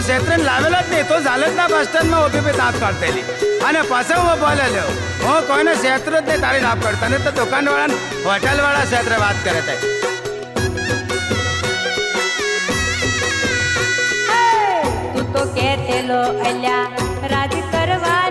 ક્ષેત્રને લાવેલો જ નહીં તો ચાલે જ ના બસ સ્ટેન્ડમાં ઊભી બી દાંત કાઢતેલી અને પાછો હું બોલે લ્યો હું કોઈને ક્ષેત્ર જ નહીં તારી નાપ કરતા ને તો દુકાનવાળા હોટલવાળા ક્ષેત્ર વાત કરે તે તું તો કહેતેલો અલ્યા રાજ કરવા